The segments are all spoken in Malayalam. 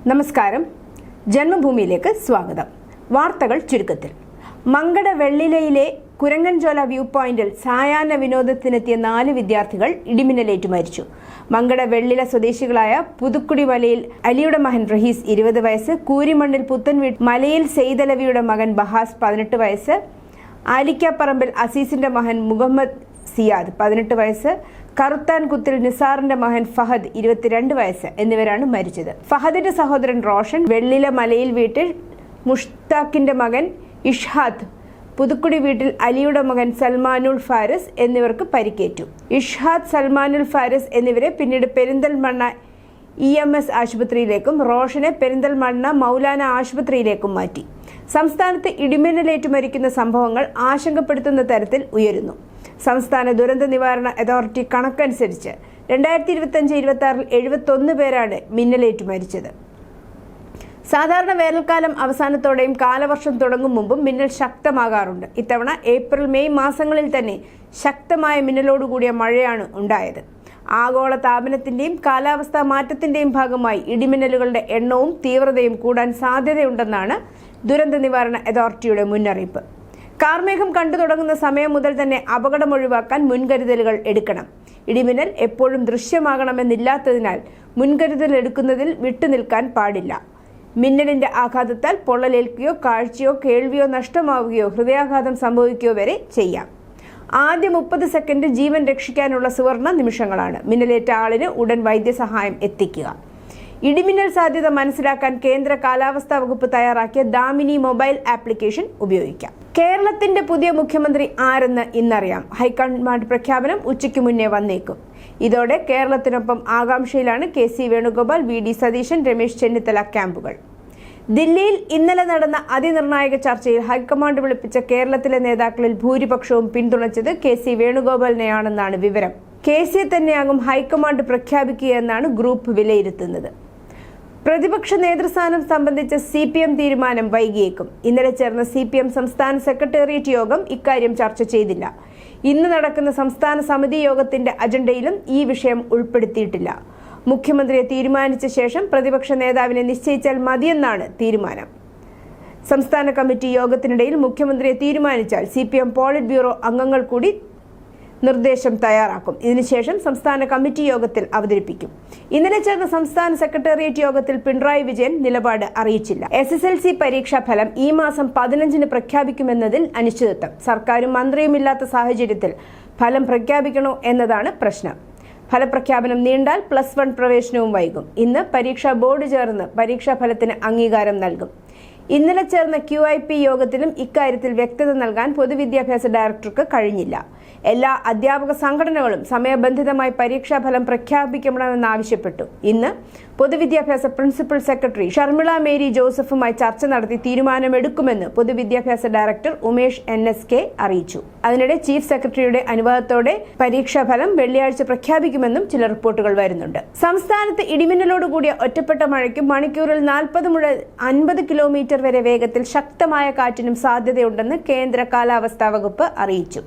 നമസ്കാരം. ജന്മഭൂമിയിലേക്ക് സ്വാഗതം. വാർത്തകൾ ചുരുക്കത്തിൽ. മങ്കട വെള്ളിലയിലെ കുരങ്ങൻചോല വ്യൂ പോയിന്റിൽ സായാഹ്ന വിനോദത്തിനെത്തിയ 4 വിദ്യാർത്ഥികൾ ഇടിമിന്നലേറ്റു മരിച്ചു. മങ്കട വെള്ളില സ്വദേശികളായ പുതുക്കുടി മലയിൽ അലിയുടെ മകൻ റഹീസ് 20 വയസ്സ്, കൂരിമണ്ണിൽ പുത്തൻവീട് മലയിൽ സെയ്തലവിയുടെ മകൻ ബഹാസ് 18 വയസ്സ്, ആലിക്കാപ്പറമ്പിൽ അസീസിന്റെ മകൻ മുഹമ്മദ് സിയാദ് 18 വയസ്സ്, കറുത്താൻകുത്തിൽ നിസാറിന്റെ മകൻ ഫഹദ് 22 വയസ്സ് എന്നിവരാണ് മരിച്ചത്. ഫഹദിന്റെ സഹോദരൻ റോഷൻ, വെള്ളില മലയിൽ വീട്ടിൽ മുഷ്താഖിന്റെ മകൻ ഇഷ്ഹാദ്, പുതുക്കുടി വീട്ടിൽ അലിയുടെ മകൻ സൽമാനുൽ ഫാരിസ് എന്നിവർക്ക് പരിക്കേറ്റു. ഇഷ്ഹാദ്, സൽമാനുൽ ഫാരിസ് എന്നിവരെ പിന്നീട് പെരിന്തൽമണ്ണ EMS ആശുപത്രിയിലേക്കും റോഷനെ പെരിന്തൽമണ്ണ മൗലാന ആശുപത്രിയിലേക്കും മാറ്റി. സംസ്ഥാനത്ത് ഇടിമിന്നലേറ്റു മരിക്കുന്ന സംഭവങ്ങൾ ആശങ്കപ്പെടുത്തുന്ന തരത്തിൽ ഉയരുന്നു. സംസ്ഥാന ദുരന്ത നിവാരണ അതോറിറ്റി കണക്കനുസരിച്ച് 2025-26 71 പേരാണ് മിന്നലേറ്റു മരിച്ചത്. സാധാരണ വേനൽക്കാലം അവസാനത്തോടെയും കാലവർഷം തുടങ്ങും മുമ്പും മിന്നൽ ശക്തമാകാറുണ്ട്. ഇത്തവണ ഏപ്രിൽ മെയ് മാസങ്ങളിൽ തന്നെ ശക്തമായ മിന്നലോടുകൂടിയ മഴയാണ് ഉണ്ടായത്. ആഗോള താപനത്തിന്റെയും കാലാവസ്ഥാ മാറ്റത്തിന്റെയും ഭാഗമായി ഇടിമിന്നലുകളുടെ എണ്ണവും തീവ്രതയും കൂടാൻ സാധ്യതയുണ്ടെന്നാണ് ദുരന്ത നിവാരണ അതോറിറ്റിയുടെ മുന്നറിയിപ്പ്. കാർമേഘം കണ്ടു തുടങ്ങുന്ന സമയം മുതൽ തന്നെ അപകടം ഒഴിവാക്കാൻ മുൻകരുതലുകൾ എടുക്കണം. ഇടിമിന്നൽ എപ്പോഴും ദൃശ്യമാകണമെന്നില്ലാത്തതിനാൽ മുൻകരുതൽ എടുക്കുന്നതിൽ വിട്ടുനിൽക്കാൻ പാടില്ല. മിന്നലിന്റെ ആഘാതത്താൽ പൊള്ളലേൽക്കുകയോ കാഴ്ചയോ കേൾവിയോ നഷ്ടമാവുകയോ ഹൃദയാഘാതം സംഭവിക്കുകയോ വരെ ചെയ്യാം. ആദ്യ 30 സെക്കൻഡ് ജീവൻ രക്ഷിക്കാനുള്ള സുവർണ നിമിഷങ്ങളാണ്. മിന്നലേറ്റ ആളിന് ഉടൻ വൈദ്യസഹായം എത്തിക്കുക. ഇടിമിന്നൽ സാധ്യത മനസ്സിലാക്കാൻ കേന്ദ്ര കാലാവസ്ഥാ വകുപ്പ് തയ്യാറാക്കിയ ദാമിനി മൊബൈൽ ആപ്ലിക്കേഷൻ ഉപയോഗിക്കാം. കേരളത്തിന്റെ പുതിയ മുഖ്യമന്ത്രി ആരെന്ന് ഇന്നറിയാം. ഹൈക്കമാൻഡ് പ്രഖ്യാപനം ഉച്ചയ്ക്ക് മുന്നേ വന്നേക്കും. ഇതോടെ കേരളത്തിനൊപ്പം ആകാംക്ഷയിലാണ് KC വേണുഗോപാൽ, VD സതീശൻ, രമേശ് ചെന്നിത്തല ക്യാമ്പുകൾ. ദില്ലിയിൽ ഇന്നലെ നടന്ന അതിനിർണായക ചർച്ചയിൽ ഹൈക്കമാൻഡ് വിളിപ്പിച്ച കേരളത്തിലെ നേതാക്കളിൽ ഭൂരിപക്ഷവും പിന്തുണച്ചത് KC വേണുഗോപാലിനെയാണെന്നാണ് വിവരം. KCയെ തന്നെയാകും ഹൈക്കമാൻഡ് പ്രഖ്യാപിക്കുകയെന്നാണ് ഗ്രൂപ്പ് വിലയിരുത്തുന്നത്. പ്രതിപക്ഷ നേതൃസ്ഥാനം സംബന്ധിച്ച CPM തീരുമാനം വൈകിയേക്കും. ഇന്നലെ ചേർന്ന CPM സംസ്ഥാന സെക്രട്ടേറിയറ്റ് യോഗം ഇക്കാര്യം ചർച്ച ചെയ്തില്ല. ഇന്ന് നടക്കുന്ന സംസ്ഥാന സമിതി യോഗത്തിന്റെ അജണ്ടയിലും ഈ വിഷയം ഉൾപ്പെടുത്തിയിട്ടില്ല. മുഖ്യമന്ത്രിയെ തീരുമാനിച്ച ശേഷം പ്രതിപക്ഷ നേതാവിനെ നിശ്ചയിച്ചാൽ മതിയെന്നാണ് തീരുമാനം. സംസ്ഥാന കമ്മിറ്റി യോഗത്തിനിടയിൽ മുഖ്യമന്ത്രിയെ തീരുമാനിച്ചാൽ CPM പോളിറ്റ് ബ്യൂറോ അംഗങ്ങൾ കൂടി നിർദ്ദേശം തയ്യാറാക്കും. ഇതിനുശേഷം സംസ്ഥാന കമ്മിറ്റി യോഗത്തിൽ അവതരിപ്പിക്കും. ഇന്നലെ ചേർന്ന സംസ്ഥാന സെക്രട്ടേറിയറ്റ് യോഗത്തിൽ പിണറായി വിജയൻ നിലപാട് അറിയിച്ചില്ല. SSLC പരീക്ഷാ ഫലം ഈ മാസം 15-ന് പ്രഖ്യാപിക്കുമെന്നതിൽ അനിശ്ചിതത്വം. സർക്കാരും മന്ത്രിയുമില്ലാത്ത സാഹചര്യത്തിൽ ഫലം പ്രഖ്യാപിക്കണോ എന്നതാണ് പ്രശ്നം. ഫലപ്രഖ്യാപനം നീണ്ടാൽ +1 പ്രവേശനവും വൈകും. ഇന്ന് പരീക്ഷാ ബോർഡ് ചേർന്ന് പരീക്ഷാ ഫലത്തിന് അംഗീകാരം നൽകും. ഇന്നലെ ചേർന്ന QIP യോഗത്തിലും ഇക്കാര്യത്തിൽ വ്യക്തത നൽകാൻ പൊതുവിദ്യാഭ്യാസ ഡയറക്ടർക്ക് കഴിഞ്ഞില്ല. എല്ലാ അധ്യാപക സംഘടനകളും സമയബന്ധിതമായി പരീക്ഷാഫലം പ്രഖ്യാപിക്കണമെന്നാവശ്യപ്പെട്ടു. ഇന്ന് പൊതുവിദ്യാഭ്യാസ പ്രിൻസിപ്പൽ സെക്രട്ടറി ഷർമിള മേരി ജോസഫുമായി ചർച്ച നടത്തി തീരുമാനമെടുക്കുമെന്ന് പൊതുവിദ്യാഭ്യാസ ഡയറക്ടർ ഉമേഷ് NSK അറിയിച്ചു. അതിനിടെ ചീഫ് സെക്രട്ടറിയുടെ അനുവാദത്തോടെ പരീക്ഷാഫലം വെള്ളിയാഴ്ച പ്രഖ്യാപിക്കുമെന്നും ചില റിപ്പോർട്ടുകൾ വരുന്നുണ്ട്. സംസ്ഥാനത്ത് ഇടിമിന്നലോടുകൂടിയ ഒറ്റപ്പെട്ട മഴയ്ക്കും മണിക്കൂറിൽ 40 മുതൽ 50 കിലോമീറ്റർ വരെ വേഗത്തിൽ ശക്തമായ കാറ്റിനും സാധ്യതയുണ്ടെന്ന് കേന്ദ്ര കാലാവസ്ഥാ വകുപ്പ് അറിയിച്ചു.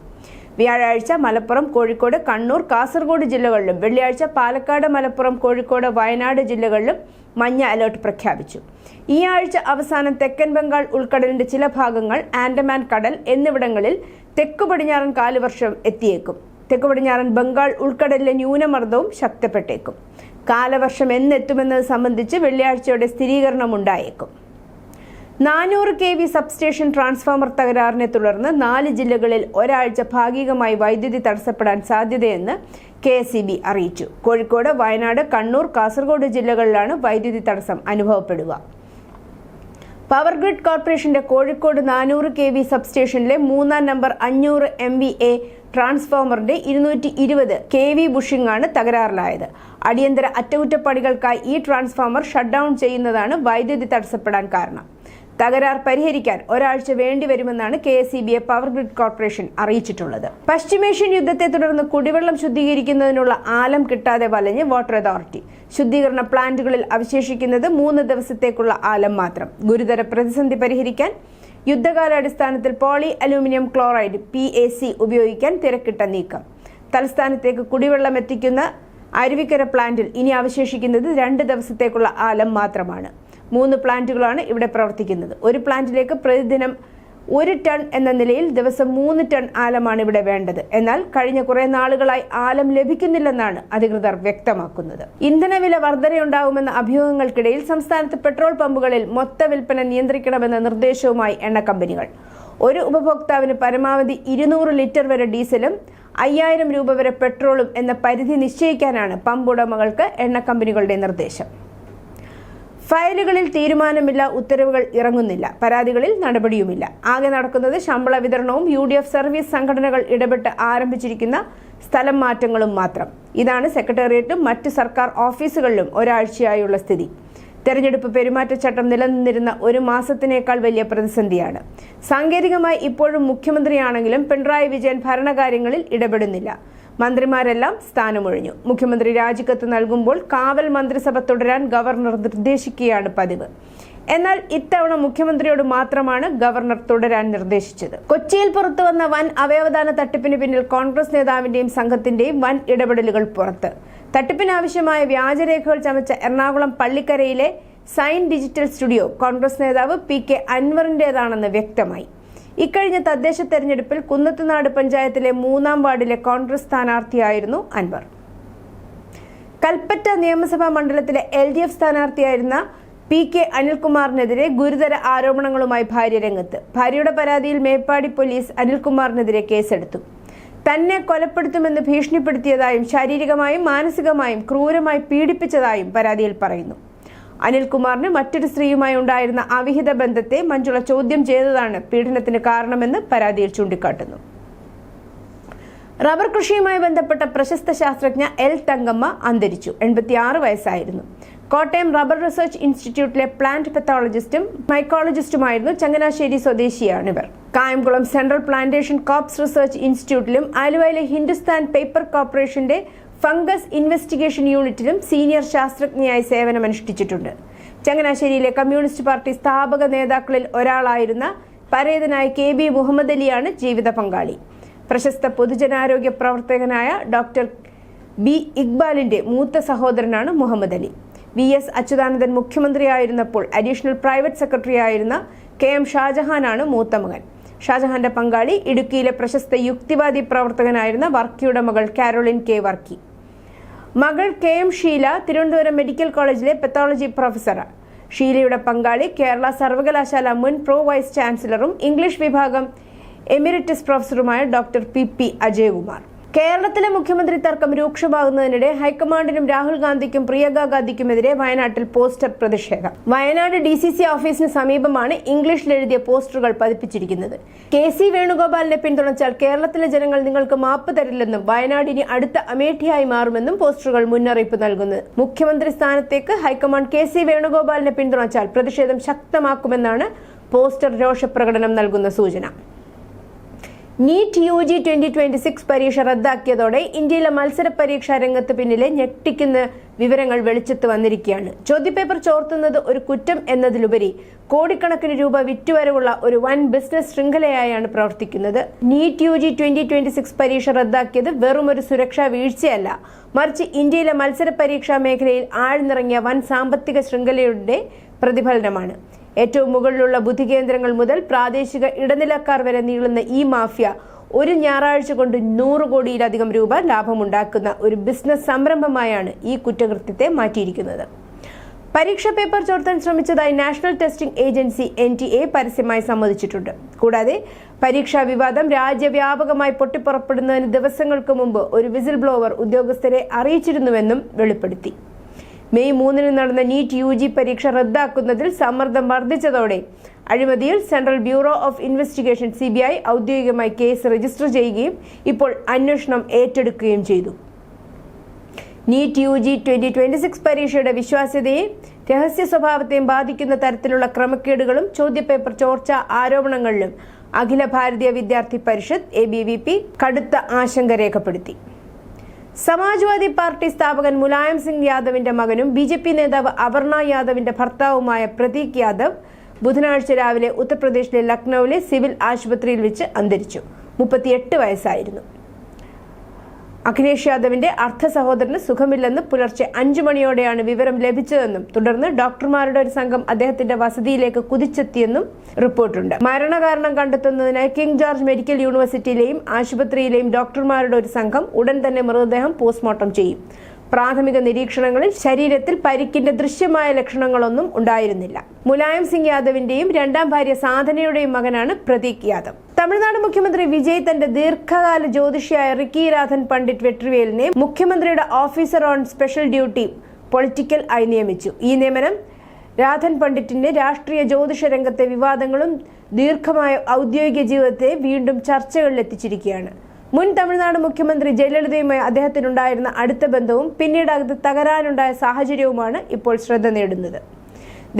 വ്യാഴാഴ്ച മലപ്പുറം, കോഴിക്കോട്, കണ്ണൂർ, കാസർഗോഡ് ജില്ലകളിലും വെള്ളിയാഴ്ച പാലക്കാട്, മലപ്പുറം, കോഴിക്കോട്, വയനാട് ജില്ലകളിലും മഞ്ഞ അലർട്ട് പ്രഖ്യാപിച്ചു. ഈ ആഴ്ച അവസാനം തെക്കൻ ബംഗാൾ ഉൾക്കടലിന്റെ ചില ഭാഗങ്ങൾ, ആൻഡമാൻ കടൽ എന്നിവിടങ്ങളിൽ തെക്കു പടിഞ്ഞാറൻ കാലവർഷം എത്തിയേക്കും. തെക്കു പടിഞ്ഞാറൻ ബംഗാൾ ഉൾക്കടലിലെ ന്യൂനമർദ്ദവും ശക്തിപ്പെട്ടേക്കും. കാലവർഷം എന്നെത്തുമെന്നത് സംബന്ധിച്ച് വെള്ളിയാഴ്ചയോടെ സ്ഥിരീകരണമുണ്ടായേക്കും. 400 kV സബ്സ്റ്റേഷൻ ട്രാൻസ്ഫോമർ തകരാറിനെ തുടർന്ന് 4 ജില്ലകളിൽ ഒരാഴ്ച ഭാഗികമായി വൈദ്യുതി തടസ്സപ്പെടാൻ സാധ്യതയെന്ന് KSEB അറിയിച്ചു. കോഴിക്കോട്, വയനാട്, കണ്ണൂർ, കാസർഗോഡ് ജില്ലകളിലാണ് വൈദ്യുതി തടസ്സം അനുഭവപ്പെടുക. പവർ ഗ്രിഡ് കോർപ്പറേഷന്റെ Kozhikode 400 kV സബ്സ്റ്റേഷനിലെ 3-ാം number 500 MVA ട്രാൻസ്ഫോമറിന്റെ 220 kV ബുഷിംഗാണ് തകരാറിലായത്. അടിയന്തര അറ്റകുറ്റപ്പണികൾക്കായി ഈ ട്രാൻസ്ഫോമർ ഷട്ട് ഡൗൺ ചെയ്യുന്നതാണ് വൈദ്യുതി തടസ്സപ്പെടാൻ കാരണം. തകരാർ പരിഹരിക്കാൻ ഒരാഴ്ച വേണ്ടിവരുമെന്നാണ് KSEBയെ പവർ ഗ്രിഡ് കോർപ്പറേഷൻ അറിയിച്ചിട്ടുള്ളത്. പശ്ചിമേഷ്യൻ യുദ്ധത്തെ തുടർന്ന് കുടിവെള്ളം ശുദ്ധീകരിക്കുന്നതിനുള്ള ആലം കിട്ടാതെ വലഞ്ഞ് വാട്ടർ അതോറിറ്റി. ശുദ്ധീകരണ പ്ലാന്റുകളിൽ അവശേഷിക്കുന്നത് 3 ദിവസത്തേക്കുള്ള ആലം മാത്രം. ഗുരുതര പ്രതിസന്ധി പരിഹരിക്കാൻ യുദ്ധകാലാടിസ്ഥാനത്തിൽ പോളി അലൂമിനിയം ക്ലോറൈഡ് PAC ഉപയോഗിക്കാൻ തിരക്കിട്ട നീക്കം. തലസ്ഥാനത്തേക്ക് കുടിവെള്ളം എത്തിക്കുന്ന അരുവിക്കര പ്ലാന്റിൽ ഇനി അവശേഷിക്കുന്നത് 2 ദിവസത്തേക്കുള്ള ആലം മാത്രമാണ്. 3 പ്ലാന്റുകളാണ് ഇവിടെ പ്രവർത്തിക്കുന്നത്. ഒരു പ്ലാന്റിലേക്ക് പ്രതിദിനം 1 ടൺ എന്ന നിലയിൽ ദിവസം 3 ടൺ ആലമാണ് ഇവിടെ വേണ്ടത്. എന്നാൽ കഴിഞ്ഞ കുറെ നാളുകളായി ആലം ലഭിക്കുന്നില്ലെന്നാണ് അധികൃതർ വ്യക്തമാക്കുന്നത്. ഇന്ധനവില വർധനയുണ്ടാകുമെന്ന അഭ്യൂഹങ്ങൾക്കിടയിൽ സംസ്ഥാനത്ത് പെട്രോൾ പമ്പുകളിൽ മൊത്ത വിൽപ്പന നിയന്ത്രിക്കണമെന്ന നിർദ്ദേശവുമായി എണ്ണ കമ്പനികൾ. ഒരു ഉപഭോക്താവിന് പരമാവധി 200 ലിറ്റർ വരെ ഡീസലും 5000 രൂപ വരെ പെട്രോളും എന്ന പരിധി നിശ്ചയിക്കാനാണ് പമ്പ് ഉടമകൾക്ക് എണ്ണ കമ്പനികളുടെ നിർദ്ദേശം. ഫയലുകളിൽ തീരുമാനമില്ല, ഉത്തരവുകൾ ഇറങ്ങുന്നില്ല, പരാതികളിൽ നടപടിയുമില്ല. ആകെ നടക്കുന്നത് ശമ്പള വിതരണവും UDF സർവീസ് സംഘടനകൾ ഇടപെട്ട് ആരംഭിച്ചിരിക്കുന്ന സ്ഥലം മാറ്റങ്ങളും മാത്രം. ഇതാണ് സെക്രട്ടേറിയറ്റിലും മറ്റ് സർക്കാർ ഓഫീസുകളിലും ഒരാഴ്ചയായുള്ള സ്ഥിതി. തെരഞ്ഞെടുപ്പ് പെരുമാറ്റച്ചട്ടം നിലനിന്നിരുന്ന 1 മാസത്തിനേക്കാൾ വലിയ പ്രതിസന്ധിയാണ്. സാങ്കേതികമായി ഇപ്പോഴും മുഖ്യമന്ത്രിയാണെങ്കിലും പിണറായി വിജയൻ ഭരണകാര്യങ്ങളിൽ ഇടപെടുന്നില്ല. മന്ത്രിമാരെല്ലാം സ്ഥാനമൊഴിഞ്ഞു. മുഖ്യമന്ത്രി രാജിക്കത്ത് നൽകുമ്പോൾ കാവൽ മന്ത്രിസഭ തുടരാൻ ഗവർണർ നിർദ്ദേശിക്കുകയാണ് പതിവ്. എന്നാൽ ഇത്തവണ മുഖ്യമന്ത്രിയോട് മാത്രമാണ് ഗവർണർ തുടരാൻ നിർദ്ദേശിച്ചത്. കൊച്ചിയിൽ പുറത്തുവന്ന വൻ അവയവദാന തട്ടിപ്പിന് പിന്നിൽ കോൺഗ്രസ് നേതാവിന്റെയും സംഘത്തിന്റെയും വൻ ഇടപെടലുകൾ പുറത്ത്. തട്ടിപ്പിനാവശ്യമായ വ്യാജരേഖകൾ ചമച്ച എറണാകുളം പള്ളിക്കരയിലെ സൈൻ ഡിജിറ്റൽ സ്റ്റുഡിയോ കോൺഗ്രസ് നേതാവ് PK അൻവറിന്റേതാണെന്ന് വ്യക്തമായി. ഇക്കഴിഞ്ഞ തദ്ദേശ തെരഞ്ഞെടുപ്പിൽ കുന്നത്തുനാട് പഞ്ചായത്തിലെ 3-ാം വാർഡിലെ കോൺഗ്രസ് സ്ഥാനാർത്ഥിയായിരുന്നു അൻവർ. കൽപ്പറ്റ നിയമസഭാ മണ്ഡലത്തിലെ LDF സ്ഥാനാർത്ഥിയായിരുന്ന PK അനിൽകുമാറിനെതിരെ ഗുരുതര ആരോപണങ്ങളുമായി ഭാര്യ രംഗത്ത്. ഭാര്യയുടെ പരാതിയിൽ മേപ്പാടി പോലീസ് അനിൽകുമാറിനെതിരെ കേസെടുത്തു. തന്നെ കൊലപ്പെടുത്തുമെന്ന് ഭീഷണിപ്പെടുത്തിയതായും ശാരീരികമായും മാനസികമായും ക്രൂരമായി പീഡിപ്പിച്ചതായും പരാതിയിൽ പറയുന്നു. അനിൽകുമാറിന് മറ്റൊരു സ്ത്രീയുമായി ഉണ്ടായിരുന്ന അവിഹിത ബന്ധത്തെ മഞ്ജുള ചോദ്യം ചെയ്തതാണ് പീഡനത്തിന് കാരണമെന്ന് പരാതിയിൽ ചൂണ്ടിക്കാട്ടുന്നു. റബ്ബർ കൃഷിയുമായി ബന്ധപ്പെട്ട പ്രശസ്ത ശാസ്ത്രജ്ഞ L തങ്കമ്മ അന്തരിച്ചു. 86 വയസ്സായിരുന്നു. കോട്ടയം റബ്ബർ റിസർച്ച് ഇൻസ്റ്റിറ്റ്യൂട്ടിലെ പ്ലാന്റ് പെത്തോളജിസ്റ്റും മൈക്കോളജിസ്റ്റുമായിരുന്നു. ചങ്ങനാശ്ശേരി സ്വദേശിയാണിവർ. Kayamkulam central plantation crops research ഇൻസ്റ്റിറ്റ്യൂട്ടിലും ആലുവയിലെ ഹിന്ദുസ്ഥാൻ പേപ്പർ കോർപ്പറേഷന്റെ ഫംഗസ് ഇൻവെസ്റ്റിഗേഷൻ യൂണിറ്റിലും സീനിയർ ശാസ്ത്രജ്ഞയായി സേവനമനുഷ്ഠിച്ചിട്ടുണ്ട്. ചങ്ങനാശ്ശേരിയിലെ കമ്മ്യൂണിസ്റ്റ് പാർട്ടി സ്ഥാപക നേതാക്കളിൽ ഒരാളായിരുന്ന പരേതനായ KB മുഹമ്മദ് അലിയാണ് ജീവിത പങ്കാളി. പ്രശസ്ത പൊതുജനാരോഗ്യ പ്രവർത്തകനായ ഡോക്ടർ B ഇക്ബാലിന്റെ മൂത്ത സഹോദരനാണ് മുഹമ്മദ് അലി. VS അച്യുതാനന്ദൻ മുഖ്യമന്ത്രിയായിരുന്നപ്പോൾ അഡീഷണൽ പ്രൈവറ്റ് സെക്രട്ടറി ആയിരുന്ന KM ഷാജഹാനാണ് മൂത്ത മകൻ. ഷാജഹാന്റെ പങ്കാളി ഇടുക്കിയിലെ പ്രശസ്ത യുക്തിവാദി പ്രവർത്തകനായിരുന്ന വർക്കിയുടെ മകൾ കാരോളിൻ K വർക്കി. മകൾ KM ഷീല തിരുവനന്തപുരം മെഡിക്കൽ കോളേജിലെ പെത്തോളജി പ്രൊഫസറാണ്. ഷീലയുടെ പങ്കാളി കേരള സർവകലാശാല മുൻ പ്രോ വൈസ് ചാൻസലറും ഇംഗ്ലീഷ് വിഭാഗം എമിരിറ്റസ് പ്രൊഫസറുമായ ഡോക്ടർ PP അജയകുമാർ. കേരളത്തിലെ മുഖ്യമന്ത്രി തർക്കം രൂക്ഷമാകുന്നതിനിടെ ഹൈക്കമാൻഡിനും രാഹുൽ ഗാന്ധിക്കും പ്രിയങ്ക ഗാന്ധിക്കുമെതിരെ വയനാട്ടിൽ പോസ്റ്റർ പ്രതിഷേധം. വയനാട് DCC ഓഫീസിന് സമീപമാണ് ഇംഗ്ലീഷിൽ എഴുതിയ പോസ്റ്ററുകൾ പതിപ്പിച്ചിരിക്കുന്നത്. KC വേണുഗോപാലിനെ പിന്തുണച്ചാൽ കേരളത്തിലെ ജനങ്ങൾ നിങ്ങൾക്ക് മാപ്പ് തരില്ലെന്നും വയനാട് ഇനി അടുത്ത അമേഠിയായി മാറുമെന്നും പോസ്റ്ററുകൾ മുന്നറിയിപ്പ് നൽകുന്നത്. മുഖ്യമന്ത്രി സ്ഥാനത്തേക്ക് ഹൈക്കമാൻഡ് KC വേണുഗോപാലിനെ പിന്തുണച്ചാൽ പ്രതിഷേധം ശക്തമാക്കുമെന്നാണ് പോസ്റ്റർ രോഷപ്രകടനം നൽകുന്ന സൂചന. നീറ്റ് UG 2026 പരീക്ഷ റദ്ദാക്കിയതോടെ ഇന്ത്യയിലെ മത്സര പരീക്ഷാ രംഗത്ത് പിന്നിലെ ഞെട്ടിക്കുന്ന വിവരങ്ങൾ വെളിച്ചത്ത് വന്നിരിക്കുകയാണ്. ചോദ്യപേപ്പർ ചോർത്തുന്നത് ഒരു കുറ്റം എന്നതിലുപരി കോടിക്കണക്കിന് രൂപ വിറ്റുവരവുള്ള ഒരു വൻ ബിസിനസ് ശൃംഖലയായാണ് പ്രവർത്തിക്കുന്നത്. നീറ്റ് UG 2026 പരീക്ഷ റദ്ദാക്കിയത് വെറും ഒരു സുരക്ഷാ വീഴ്ചയല്ല, മറിച്ച് ഇന്ത്യയിലെ മത്സര പരീക്ഷാ മേഖലയിൽ ആഴ്ന്നിറങ്ങിയ വൻ സാമ്പത്തിക ശൃംഖലയുടെ പ്രതിഫലനമാണ്. ഏറ്റവും മുകളിലുള്ള ബുദ്ധികേന്ദ്രങ്ങൾ മുതൽ പ്രാദേശിക ഇടനിലക്കാർ വരെ നീളുന്ന ഈ മാഫിയ ഒരു ഞായറാഴ്ച കൊണ്ട് 100 കോടിയിലധികം രൂപ ലാഭമുണ്ടാക്കുന്ന ഒരു ബിസിനസ് സംരംഭമായാണ് ഈ കുറ്റകൃത്യത്തെ മാറ്റിയിരിക്കുന്നത്. പരീക്ഷാ പേപ്പർ ചോർത്താൻ ശ്രമിച്ചതായി നാഷണൽ ടെസ്റ്റിംഗ് ഏജൻസി NTA പരസ്യമായി സമ്മതിച്ചിട്ടുണ്ട്. കൂടാതെ പരീക്ഷാ വിവാദം രാജ്യവ്യാപകമായി പൊട്ടിപ്പുറപ്പെടുന്നതിന് ദിവസങ്ങൾക്ക് മുമ്പ് ഒരു വിസിൽ ബ്ലോവർ ഉദ്യോഗസ്ഥരെ അറിയിച്ചിരുന്നുവെന്നും വെളിപ്പെടുത്തി. മെയ് 3 നടന്ന നീറ്റ് UG പരീക്ഷ റദ്ദാക്കുന്നതിൽ സമ്മർദ്ദം വർദ്ധിച്ചതോടെ അഴിമതിയിൽ central bureau of investigation CBI ഔദ്യോഗികമായി കേസ് രജിസ്റ്റർ ചെയ്യുകയും ഇപ്പോൾ അന്വേഷണം ഏറ്റെടുക്കുകയും ചെയ്തു. നീറ്റ് UG 2026 പരീക്ഷയുടെ വിശ്വാസ്യതയെയും രഹസ്യ സ്വഭാവത്തെയും ബാധിക്കുന്ന തരത്തിലുള്ള ക്രമക്കേടുകളും ചോദ്യപേപ്പർ ചോർച്ച ആരോപണങ്ങളിലും അഖില ഭാരതീയ വിദ്യാർത്ഥി പരിഷത്ത് ABVP കടുത്ത ആശങ്ക രേഖപ്പെടുത്തി. സമാജ്വാദി പാർട്ടി സ്ഥാപകൻ മുലായം സിംഗ് യാദവിന്റെ മകനും BJP നേതാവ് അപർണ യാദവിന്റെ ഭർത്താവുമായ പ്രതീക് യാദവ് ബുധനാഴ്ച രാവിലെ ഉത്തർപ്രദേശിലെ ലക്നൌവിലെ സിവിൽ ആശുപത്രിയിൽ വെച്ച് അന്തരിച്ചു. 38 വയസ്സായിരുന്നു. അഖിലേഷ് യാദവിന്റെ അർദ്ധ സഹോദരന് സുഖമില്ലെന്ന് പുലർച്ചെ 5 മണിയോടെയാണ് വിവരം ലഭിച്ചതെന്നും തുടർന്ന് ഡോക്ടർമാരുടെ ഒരു സംഘം അദ്ദേഹത്തിന്റെ വസതിയിലേക്ക് കുതിച്ചെത്തിയെന്നും റിപ്പോർട്ടുണ്ട്. മരണകാരണം കണ്ടെത്തുന്നതിനായി കിങ് ജോർജ് മെഡിക്കൽ യൂണിവേഴ്സിറ്റിയിലെയും ആശുപത്രിയിലെയും ഡോക്ടർമാരുടെ ഒരു സംഘം ഉടൻ തന്നെ മൃതദേഹം പോസ്റ്റ്മോർട്ടം ചെയ്യും. പ്രാഥമിക നിരീക്ഷണങ്ങളിൽ ശരീരത്തിൽ പരിക്കിന്റെ ദൃശ്യമായ ലക്ഷണങ്ങളൊന്നും ഉണ്ടായിരുന്നില്ല. മുലായം സിംഗ് യാദവിന്റെയും രണ്ടാം ഭാര്യ സാധനയുടെയും മകനാണ് പ്രതീക് യാദവ്. തമിഴ്നാട് മുഖ്യമന്ത്രി വിജയ് തന്റെ ദീർഘകാല ജ്യോതിഷിയായ റിക്കി രാധൻ പണ്ഡിറ്റ് വെട്രിവേലിനെ മുഖ്യമന്ത്രിയുടെ officer on special duty political ആയി നിയമിച്ചു. ഈ നിയമനം രാധൻ പണ്ഡിറ്റിന്റെ രാഷ്ട്രീയ ജ്യോതിഷ രംഗത്തെ വിവാദങ്ങളും ദീർഘമായ ഔദ്യോഗിക ജീവിതത്തെ വീണ്ടും ചർച്ചകളിലെത്തിച്ചിരിക്കുകയാണ്. മുൻ തമിഴ്നാട് മുഖ്യമന്ത്രി ജയലളിതയുമായി അദ്ദേഹത്തിനുണ്ടായിരുന്ന അടുത്ത ബന്ധവും പിന്നീട് അത് തകരാനുണ്ടായ സാഹചര്യവുമാണ് ഇപ്പോൾ ശ്രദ്ധ നേടുന്നത്.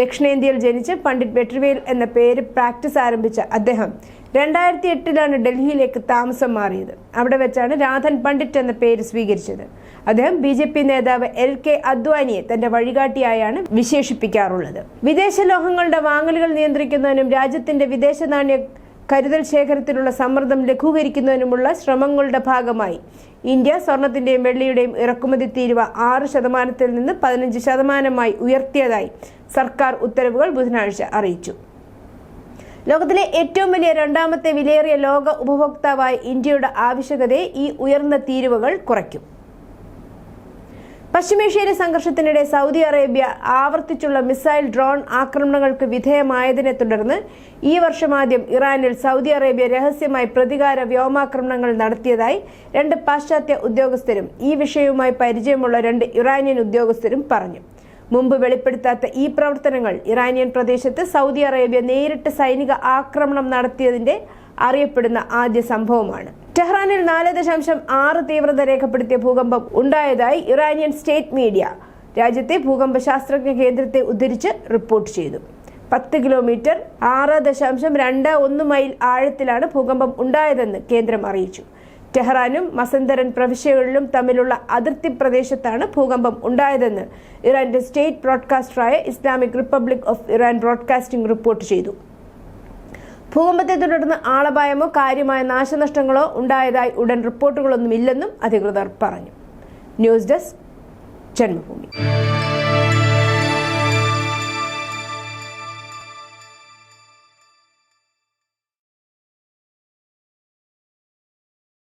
ദക്ഷിണേന്ത്യയിൽ ജനിച്ച് പണ്ഡിറ്റ് വെട്രിവേൽ എന്ന പേര് പ്രാക്ടീസ് ആരംഭിച്ച അദ്ദേഹം 2008 ഡൽഹിയിലേക്ക് താമസം മാറിയത്. അവിടെ വെച്ചാണ് രാധൻ പണ്ഡിറ്റ് എന്ന പേര് സ്വീകരിച്ചത്. അദ്ദേഹം BJP നേതാവ് LK അദ്വാനിയെ തന്റെ വഴികാട്ടിയായാണ് വിശേഷിപ്പിക്കാറുള്ളത്. വിദേശ ലോഹങ്ങളുടെ വാങ്ങലുകൾ നിയന്ത്രിക്കുന്നതിനും രാജ്യത്തിന്റെ വിദേശ നാണ്യ കരുതൽ ശേഖരത്തിലുള്ള സമ്മർദ്ദം ലഘൂകരിക്കുന്നതിനുമുള്ള ശ്രമങ്ങളുടെ ഭാഗമായി ഇന്ത്യ സ്വർണത്തിന്റെയും വെള്ളിയുടെയും ഇറക്കുമതി തീരുവ 6% നിന്ന് 15% ഉയർത്തിയതായി സർക്കാർ ഉത്തരവുകൾ ബുധനാഴ്ച അറിയിച്ചു. ലോകത്തിലെ ഏറ്റവും വലിയ രണ്ടാമത്തെ വിലയേറിയ ലോക ഉപഭോക്താവായ ഇന്ത്യയുടെ ആവശ്യകതയെ ഈ ഉയർന്ന തീരുവകൾ കുറയ്ക്കും. പശ്ചിമേഷ്യയിലെ സംഘർഷത്തിനിടെ സൗദി അറേബ്യ ആവർത്തിച്ചുള്ള മിസൈൽ ഡ്രോൺ ആക്രമണങ്ങൾക്ക് വിധേയമായതിനെ തുടർന്ന് ഈ വർഷം ആദ്യം ഇറാനിൽ സൗദി അറേബ്യ രഹസ്യമായി പ്രതികാര വ്യോമാക്രമണങ്ങൾ നടത്തിയതായി 2 പാശ്ചാത്യ ഉദ്യോഗസ്ഥരും ഈ വിഷയവുമായി പരിചയമുള്ള 2 ഇറാനിയൻ ഉദ്യോഗസ്ഥരും പറഞ്ഞു. മുമ്പ് വെളിപ്പെടുത്താത്ത ഈ പ്രവർത്തനങ്ങൾ ഇറാനിയൻ പ്രദേശത്ത് സൗദി അറേബ്യ നേരിട്ട് സൈനിക ആക്രമണം നടത്തിയതിന്റെ അറിയപ്പെടുന്ന ആദ്യ സംഭവമാണ്. ടെഹ്റാനിൽ 4.6 തീവ്രത രേഖപ്പെടുത്തിയ ഭൂകമ്പം ഉണ്ടായതായി ഇറാനിയൻ സ്റ്റേറ്റ് മീഡിയ രാജ്യത്തെ ഭൂകമ്പ ശാസ്ത്രജ്ഞ കേന്ദ്രത്തെ ഉദ്ധരിച്ച് റിപ്പോർട്ട് ചെയ്തു. 10 കിലോമീറ്റർ 6.21 മൈൽ ആഴത്തിലാണ് ഭൂകമ്പം ഉണ്ടായതെന്ന് കേന്ദ്രം അറിയിച്ചു. ടെഹ്റാനും മസന്തരൻ പ്രവിശ്യകളിലും തമ്മിലുള്ള അതിർത്തി പ്രദേശത്താണ് ഭൂകമ്പം ഉണ്ടായതെന്ന് ഇറാന്റെ സ്റ്റേറ്റ് ബ്രോഡ്കാസ്റ്ററായ Islamic republic of Iran broadcasting report ചെയ്തു. ഭൂകമ്പത്തെ തുടർന്ന് ആളപായമോ കാര്യമായ നാശനഷ്ടങ്ങളോ ഉണ്ടായതായി ഉടൻ റിപ്പോർട്ടുകളൊന്നുമില്ലെന്നും അധികൃതർ പറഞ്ഞു. News desk Janmabhumi.